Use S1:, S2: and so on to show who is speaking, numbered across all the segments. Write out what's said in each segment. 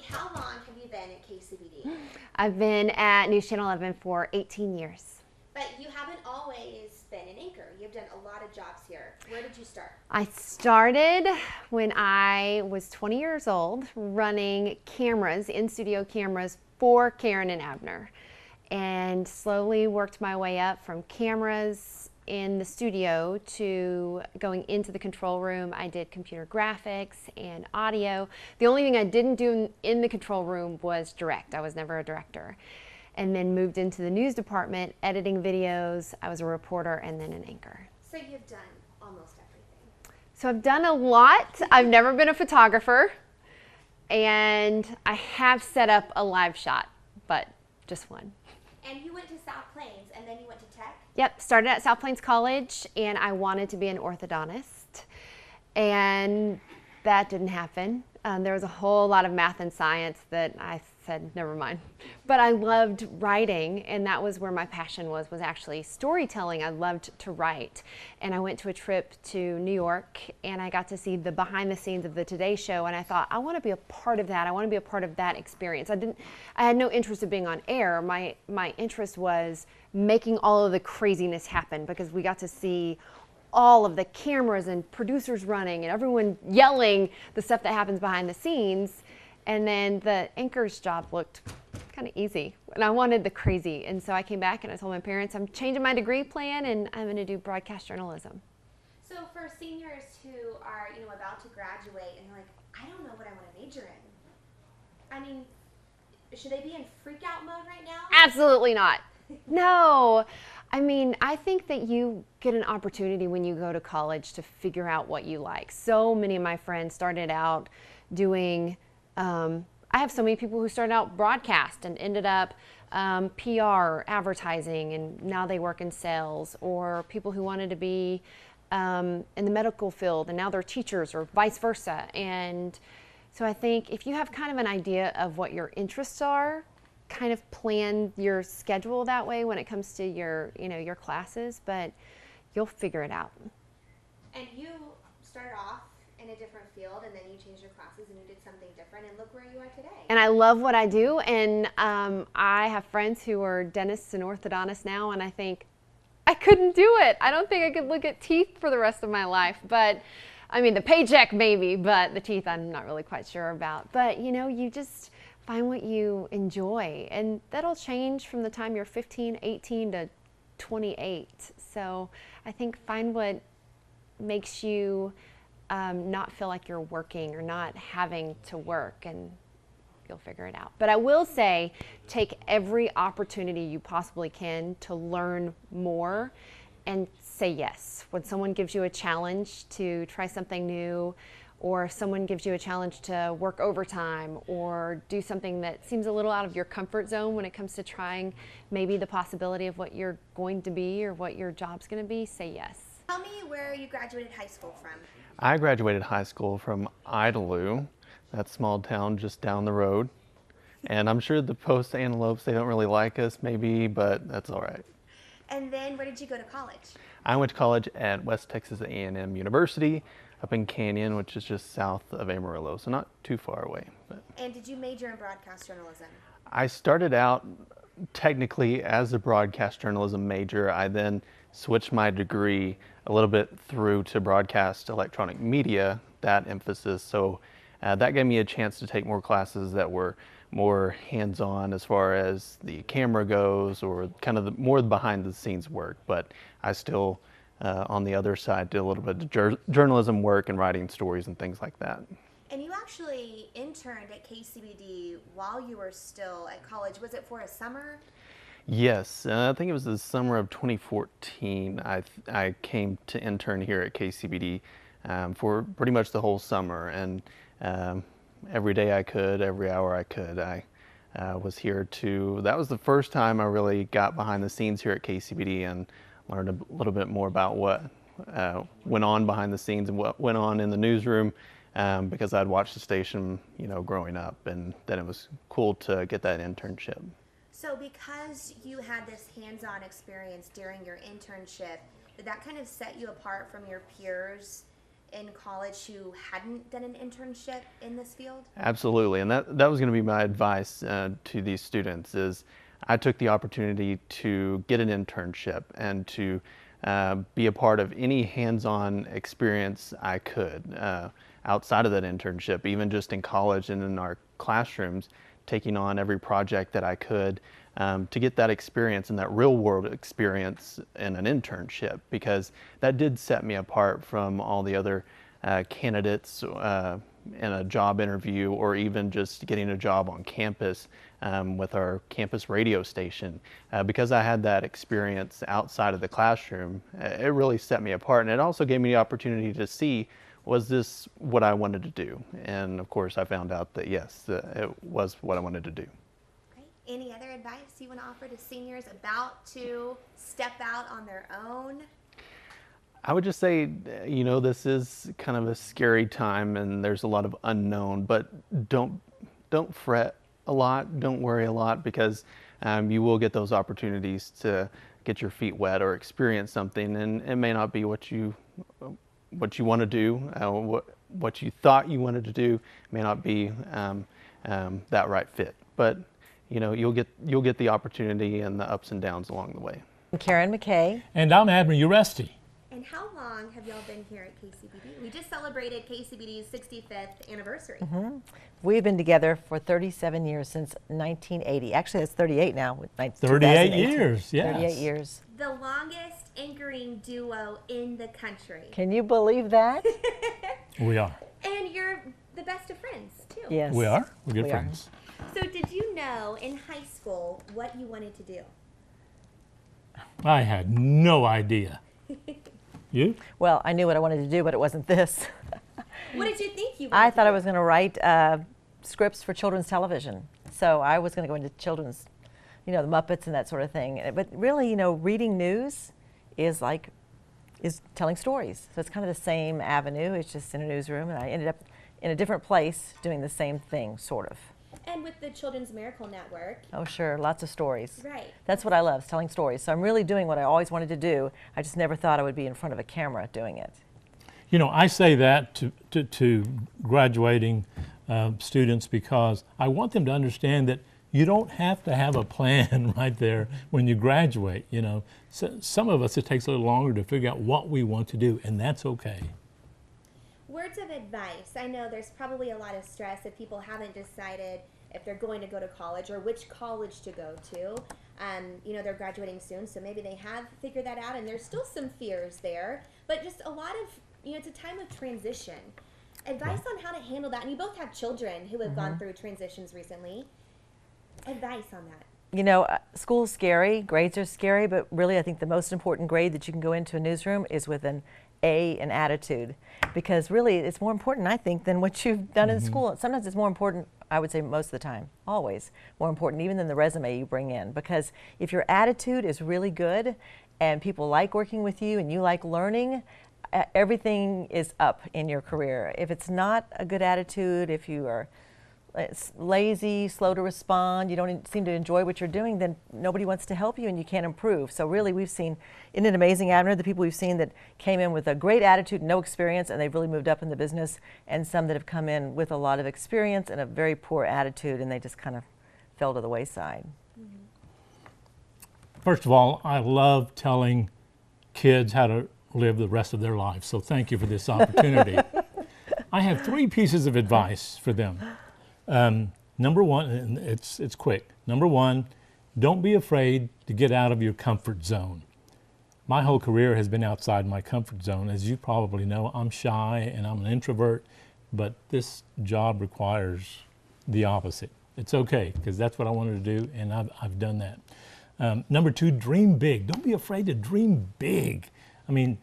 S1: how long have you been at KCBD?
S2: I've been at News Channel 11 for 18 years.
S1: But you haven't always been an anchor. You've done a lot of jobs here. Where did you start?
S2: I started when I was 20 years old running cameras, in-studio cameras for Karen and Abner, and slowly worked my way up from cameras in the studio to going into the control room. I did computer graphics and audio. The only thing I didn't do in the control room was direct. I was never a director. And then moved into the news department, editing videos. I was a reporter and then an anchor.
S1: So you've done almost everything.
S2: So I've done a lot. I've never been a photographer, and I have set up a live shot, but just one.
S1: And you went to South Plains, and then you went to Tech?
S2: Yep, started at South Plains College, and I wanted to be an orthodontist, and that didn't happen. There was a whole lot of math and science that I said, never mind. But I loved writing, and that was where my passion was actually storytelling. I loved to write. And I went to a trip to New York, and I got to see the behind the scenes of the Today Show, and I thought, I want to be a part of that. I want to be a part of that experience. I had no interest in being on air. My interest was making all of the craziness happen, because we got to see all of the cameras and producers running and everyone yelling the stuff that happens behind the scenes. And then the anchor's job looked kind of easy, and I wanted the crazy. And so I came back and I told my parents, I'm changing my degree plan and I'm going to do broadcast journalism.
S1: So for seniors who are, about to graduate and they're like, I don't know what I want to major in. I mean, should they be in freak out mode right now?
S2: Absolutely not. No. I mean, I think that you get an opportunity when you go to college to figure out what you like. So many of my friends started out doing I have so many people who started out broadcast and ended up PR, advertising, and now they work in sales, or people who wanted to be in the medical field and now they're teachers, or vice versa. And so I think if you have kind of an idea of what your interests are, kind of plan your schedule that way when it comes to your classes, but you'll figure it out.
S1: And you started off in a different field, and then you changed your classes and you did something different, and look where you are today.
S2: And I love what I do, and I have friends who are dentists and orthodontists now, and I think I couldn't do it. I don't think I could look at teeth for the rest of my life, but I mean, the paycheck maybe, but the teeth I'm not really quite sure about. But you just find what you enjoy, and that'll change from the time you're 15, 18 to 28. So I think find what makes you not feel like you're working or not having to work, and you'll figure it out. But I will say, take every opportunity you possibly can to learn more and say yes. When someone gives you a challenge to try something new, or if someone gives you a challenge to work overtime or do something that seems a little out of your comfort zone when it comes to trying maybe the possibility of what you're going to be or what your job's going to be, say yes.
S1: Tell me where you graduated high school from.
S3: I graduated high school from Idalou, that small town just down the road. And I'm sure the Post Antelopes, they don't really like us maybe, but that's all right.
S1: And then where did you go to college?
S3: I went to college at West Texas A&M University up in Canyon, which is just south of Amarillo, so not too far away. But
S1: And did you major in broadcast journalism?
S3: I started out technically as a broadcast journalism major. I then switched my degree a little bit through to broadcast electronic media, that emphasis. So that gave me a chance to take more classes that were more hands-on as far as the camera goes, or kind of more behind the scenes work. But I still, on the other side, did a little bit of journalism work and writing stories and things like that.
S1: And you actually interned at KCBD while you were still at college. Was it for a summer?
S3: Yes, I think it was the summer of 2014. I came to intern here at KCBD for pretty much the whole summer, and every day I could, every hour I could, I was here to. That was the first time I really got behind the scenes here at KCBD and learned a little bit more about what went on behind the scenes and what went on in the newsroom, because I'd watched the station, growing up, and then it was cool to get that internship.
S1: So because you had this hands-on experience during your internship, did that kind of set you apart from your peers in college who hadn't done an internship in this field?
S3: Absolutely, and that was going to be my advice to these students is I took the opportunity to get an internship and to be a part of any hands-on experience I could outside of that internship, even just in college and in our classrooms, taking on every project that I could to get that experience and that real world experience in an internship, because that did set me apart from all the other candidates in a job interview, or even just getting a job on campus with our campus radio station. Because I had that experience outside of the classroom, it really set me apart, and it also gave me the opportunity to see, was this what I wanted to do? And of course I found out that yes, it was what I wanted to do.
S1: Great. Any other advice you want to offer to seniors about to step out on their own?
S3: I would just say, you know, this is kind of a scary time and there's a lot of unknown, but don't fret a lot, don't worry a lot, because you will get those opportunities to get your feet wet or experience something, and it may not be what you want to do, what you thought you wanted to do may not be that right fit, but you know, you'll get the opportunity and the ups and downs along the way.
S4: Karen McKay.
S5: And I'm Admiral Uresti.
S1: And how long have y'all been here at KCBD? We just celebrated KCBD's 65th anniversary.
S4: We've been together for 37 years, since 1980. Actually, it's 38 now.
S5: 38 years, yes.
S4: 38 years.
S1: The longest anchoring duo in the country.
S4: Can you believe that?
S5: We are.
S1: And you're the best of friends, too.
S4: Yes.
S5: We are. We're good
S4: We are.
S5: friends.
S1: So did you know in high school what you wanted to do?
S5: I had no idea. You?
S4: Well, I knew what I wanted to do, but it wasn't this.
S1: What did you think you wanted
S4: I
S1: to
S4: thought
S1: do?
S4: I was going to write scripts for children's television. So I was going to go into children's, you know, the Muppets and that sort of thing. But really, you know, reading news is telling stories. So it's kind of the same avenue. It's just in a newsroom, and I ended up in a different place doing the same thing, sort of.
S1: And with the Children's Miracle Network.
S4: Oh, sure, lots of stories.
S1: Right.
S4: That's what I love, is telling stories. So I'm really doing what I always wanted to do. I just never thought I would be in front of a camera doing it.
S5: You know, I say that to graduating students because I want them to understand that you don't have to have a plan right there when you graduate. You know, so some of us, it takes a little longer to figure out what we want to do, and that's okay.
S1: Words of advice. I know there's probably a lot of stress if people haven't decided if they're going to go to college or which college to go to. You know, they're graduating soon, so maybe they have figured that out, and there's still some fears there. But just a lot of, you know, it's a time of transition. Advice on how to handle that. And you both have children who have gone through transitions recently. Advice on that.
S4: You know, school's scary, grades are scary, but really I think the most important grade that you can go into a newsroom is with an A in attitude, because really it's more important, I think, than what you've done in school. Sometimes it's more important, I would say most of the time, always more important even than the resume you bring in, because if your attitude is really good and people like working with you and you like learning, everything is up in your career. If it's not a good attitude, if you are lazy, slow to respond, you don't seem to enjoy what you're doing, then nobody wants to help you and you can't improve. So really we've seen, isn't it amazing, Abner, the people we've seen that came in with a great attitude, no experience, and they've really moved up in the business, and some that have come in with a lot of experience and a very poor attitude, and they just kind of fell to the wayside.
S5: First of all, I love telling kids how to live the rest of their lives, so thank you for this opportunity. I have 3 pieces of advice for them. Number one, and it's quick. Number one, don't be afraid to get out of your comfort zone. My whole career has been outside my comfort zone. As you probably know, I'm shy and I'm an introvert, but this job requires the opposite. It's okay, because that's what I wanted to do, and I've done that. Number 2, dream big. Don't be afraid to dream big. I mean,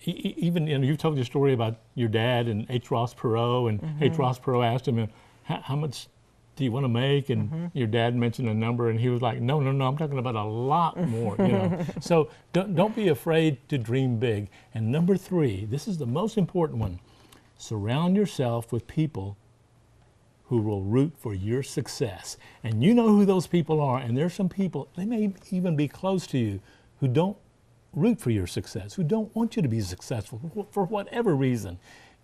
S5: even, you know, you've told your story about your dad and H. Ross Perot, and H. Ross Perot asked him, how much do you want to make? And your dad mentioned a number, and he was like, no, I'm talking about a lot more, you know. So don't be afraid to dream big. And number 3, this is the most important one, surround yourself with people who will root for your success. And you know who those people are, and there's some people, they may even be close to you, who don't root for your success, who don't want you to be successful for whatever reason.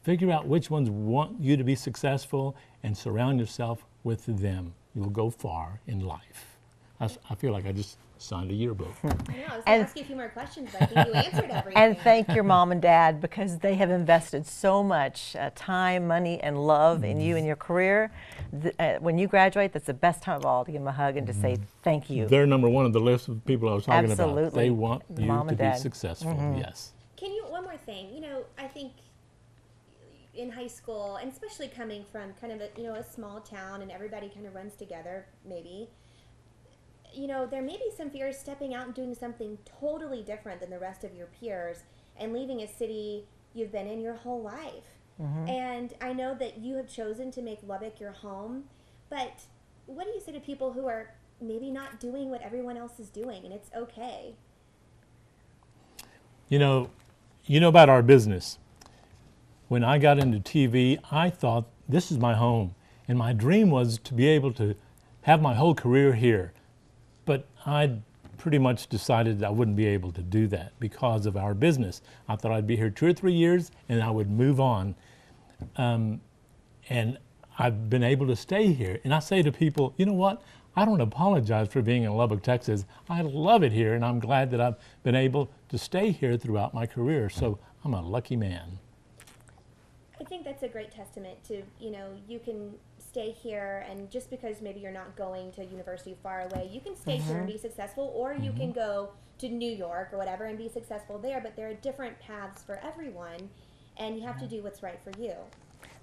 S5: Figure out which ones want you to be successful and surround yourself with them. You'll go far in life. I feel like I just signed a yearbook.
S1: I know, I was going to ask you a few more questions, but I think you answered everything.
S4: And thank your mom and dad, because they have invested so much time, money, and love in you and your career. When you graduate, that's the best time of all to give them a hug and to say thank you.
S5: They're number one on the list of people I was talking about.
S4: Absolutely.
S5: They want you
S4: Mom
S5: to
S4: and
S5: be
S4: dad.
S5: successful, yes.
S1: Can you, one more thing, you know, I think in high school, and especially coming from kind of a, you know, a small town and everybody kind of runs together, maybe, you know, there may be some fears stepping out and doing something totally different than the rest of your peers and leaving a city you've been in your whole life. And I know that you have chosen to make Lubbock your home, but what do you say to people who are maybe not doing what everyone else is doing, and it's okay?
S5: You know about our business. When I got into TV, I thought this is my home, and my dream was to be able to have my whole career here. But I pretty much decided I wouldn't be able to do that because of our business. I thought I'd be here 2 or 3 years and I would move on. And I've been able to stay here. And I say to people, you know what? I don't apologize for being in Lubbock, Texas. I love it here, and I'm glad that I've been able to stay here throughout my career. So I'm a lucky man.
S1: I think that's a great testament to, you know, you can stay here, and just because maybe you're not going to university far away, you can stay here and be successful, or you can go to New York or whatever and be successful there, but there are different paths for everyone, and you have to do what's right for you.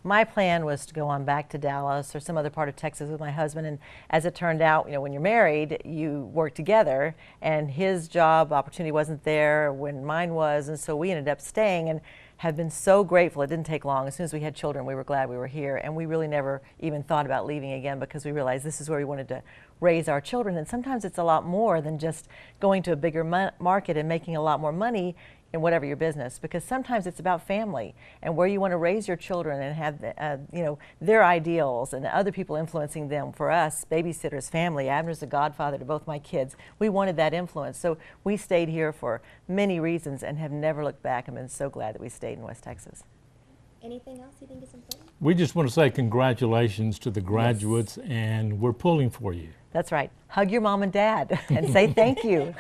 S4: My plan was to go on back to Dallas or some other part of Texas with my husband, and as it turned out, you know, when you're married, you work together, and his job opportunity wasn't there when mine was, and so we ended up staying and have been so grateful. It didn't take long. As soon as we had children, we were glad we were here, and we really never even thought about leaving again because we realized this is where we wanted to raise our children. And sometimes it's a lot more than just going to a bigger market and making a lot more money in whatever your business, because sometimes it's about family and where you want to raise your children and have you know, their ideals and other people influencing them. For us, babysitters, family, Abner's a godfather to both my kids. We wanted that influence, so we stayed here for many reasons and have never looked back and been so glad that we stayed in West Texas.
S1: Anything else you think is important?
S5: We just want to say congratulations to the graduates, and we're pulling for you.
S4: That's right. Hug your mom and dad and say thank you.